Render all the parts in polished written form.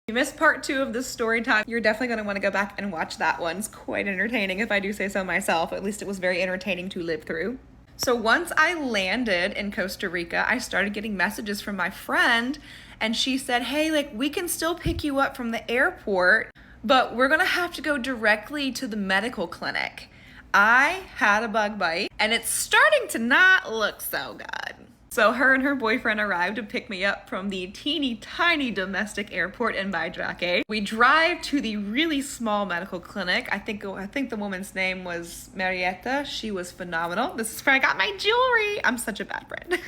you missed part 2 of this story time, you're definitely going to want to go back and watch that one. It's quite entertaining if I do say so myself. At least it was very entertaining to live through. So once I landed in Costa Rica, I started getting messages from my friend, and she said, hey, like, we can still pick you up from the airport, but we're gonna have to go directly to the medical clinic. I had a bug bite, and it's starting to not look so good. So her and her boyfriend arrived to pick me up from the teeny tiny domestic airport in Baidraque. We drive to the really small medical clinic. I think the woman's name was Marietta. She was phenomenal. This is where I got my jewelry. I'm such a bad friend.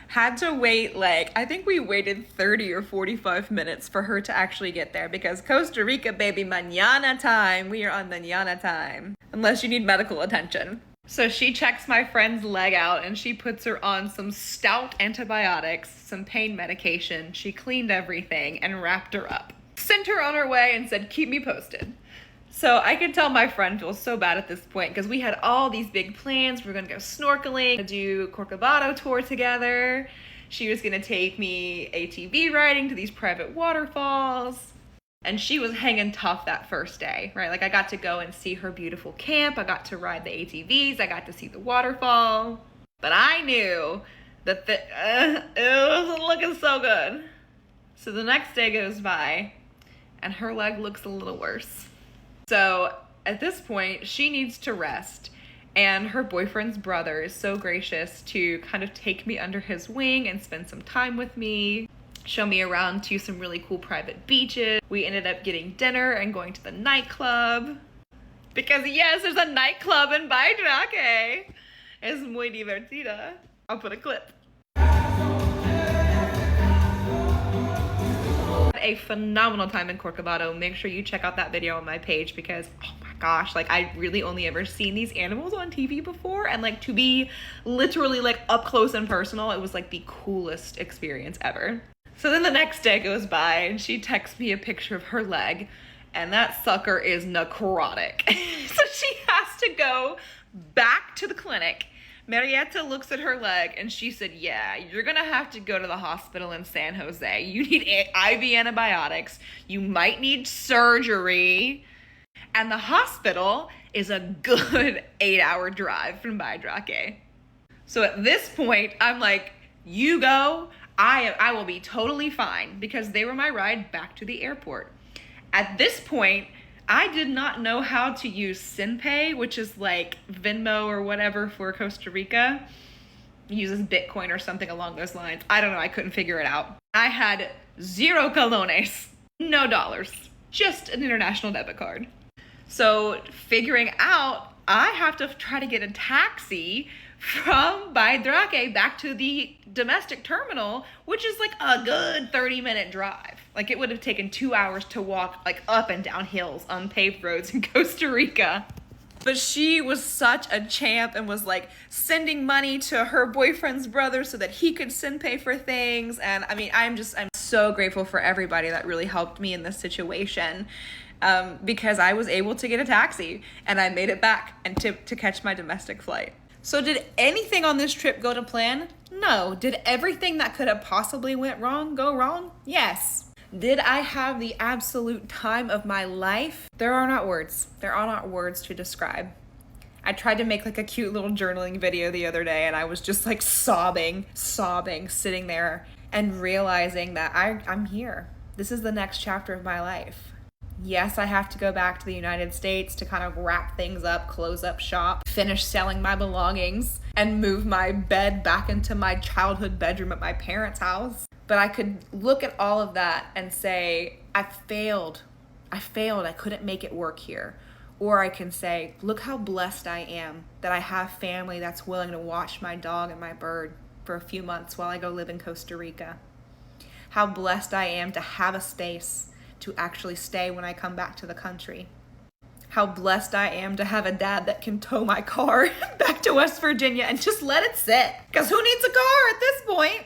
Had to wait, like, I think we waited 30 or 45 minutes for her to actually get there, because Costa Rica, baby, mañana time. We are on mañana time, unless you need medical attention. So she checks my friend's leg out, and she puts her on some stout antibiotics, some pain medication. She cleaned everything and wrapped her up. Sent her on her way and said, keep me posted. So I could tell my friend feels so bad at this point, because we had all these big plans. We were gonna go snorkeling, do Corcovado tour together. She was gonna take me ATV riding to these private waterfalls. And she was hanging tough that first day, right? Like, I got to go and see her beautiful camp. I got to ride the ATVs. I got to see the waterfall. But I knew that it wasn't looking so good. So the next day goes by, and her leg looks a little worse. So at this point, she needs to rest, and her boyfriend's brother is so gracious to kind of take me under his wing and spend some time with me, show me around to some really cool private beaches. We ended up getting dinner and going to the nightclub, because yes, there's a nightclub in Baidraque. Es muy divertida. I'll put a clip. A phenomenal time in Corcovado. Make sure you check out that video on my page, because oh my gosh, like, I really only ever seen these animals on TV before, and like, to be literally like up close and personal, it was like the coolest experience ever. So then the next day goes by, and she texts me a picture of her leg, and that sucker is necrotic. So she has to go back to the clinic. Marietta looks at her leg, and she said, yeah, you're gonna have to go to the hospital in San Jose. You need IV antibiotics. You might need surgery. And the hospital is a good 8-hour drive from Baidraque. So at this point, I'm like, you go, I will be totally fine, because they were my ride back to the airport. At this point, I did not know how to use SinPay, which is like Venmo or whatever for Costa Rica. It uses Bitcoin or something along those lines. I don't know, I couldn't figure it out. I had 0 colones, no dollars, just an international debit card. So figuring out, I have to try to get a taxi from Baidraque back to the domestic terminal, which is like a good 30-minute drive. Like, it would have taken 2 hours to walk like up and down hills on paved roads in Costa Rica. But she was such a champ and was like sending money to her boyfriend's brother so that he could SinPay for things. And I mean, I'm so grateful for everybody that really helped me in this situation. Because I was able to get a taxi, and I made it back and to catch my domestic flight. So did anything on this trip go to plan? No. Did everything that could have possibly went wrong go wrong? Yes. Did I have the absolute time of my life? There are not words. There are not words to describe. I tried to make like a cute little journaling video the other day, and I was just like sobbing, sitting there and realizing that I'm here. This is the next chapter of my life. Yes, I have to go back to the United States to kind of wrap things up, close up shop, finish selling my belongings, and move my bed back into my childhood bedroom at my parents' house. But I could look at all of that and say, I failed. I couldn't make it work here. Or I can say, look how blessed I am that I have family that's willing to watch my dog and my bird for a few months while I go live in Costa Rica. How blessed I am to have a space to actually stay when I come back to the country. How blessed I am to have a dad that can tow my car back to West Virginia and just let it sit. Because who needs a car at this point?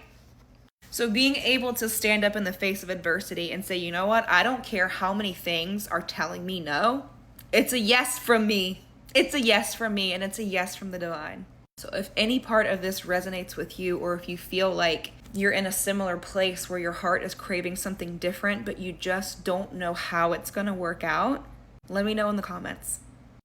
So being able to stand up in the face of adversity and say, you know what? I don't care how many things are telling me no. It's a yes from me. It's a yes from me, and it's a yes from the divine. So if any part of this resonates with you, or if you feel like you're in a similar place where your heart is craving something different, but you just don't know how it's gonna work out, let me know in the comments.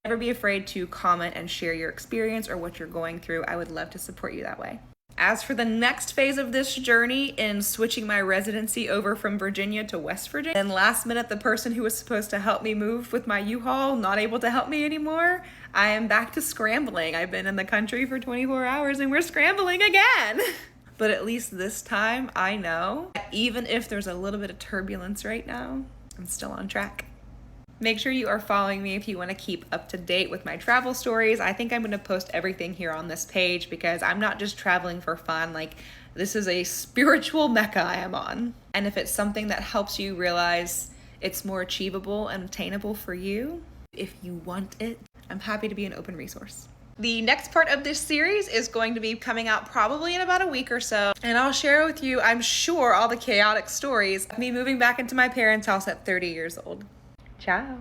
Never be afraid to comment and share your experience or what you're going through. I would love to support you that way. As for the next phase of this journey in switching my residency over from Virginia to West Virginia, and last minute the person who was supposed to help me move with my U-Haul not able to help me anymore, I am back to scrambling. I've been in the country for 24 hours and we're scrambling again. But at least this time I know that even if there's a little bit of turbulence right now, I'm still on track. Make sure you are following me if you want to keep up to date with my travel stories. I think I'm going to post everything here on this page because I'm not just traveling for fun. Like, this is a spiritual mecca I am on. And if it's something that helps you realize it's more achievable and attainable for you, if you want it, I'm happy to be an open resource. The next part of this series is going to be coming out probably in about a week or so, and I'll share with you, I'm sure, all the chaotic stories of me moving back into my parents' house at 30 years old. Ciao.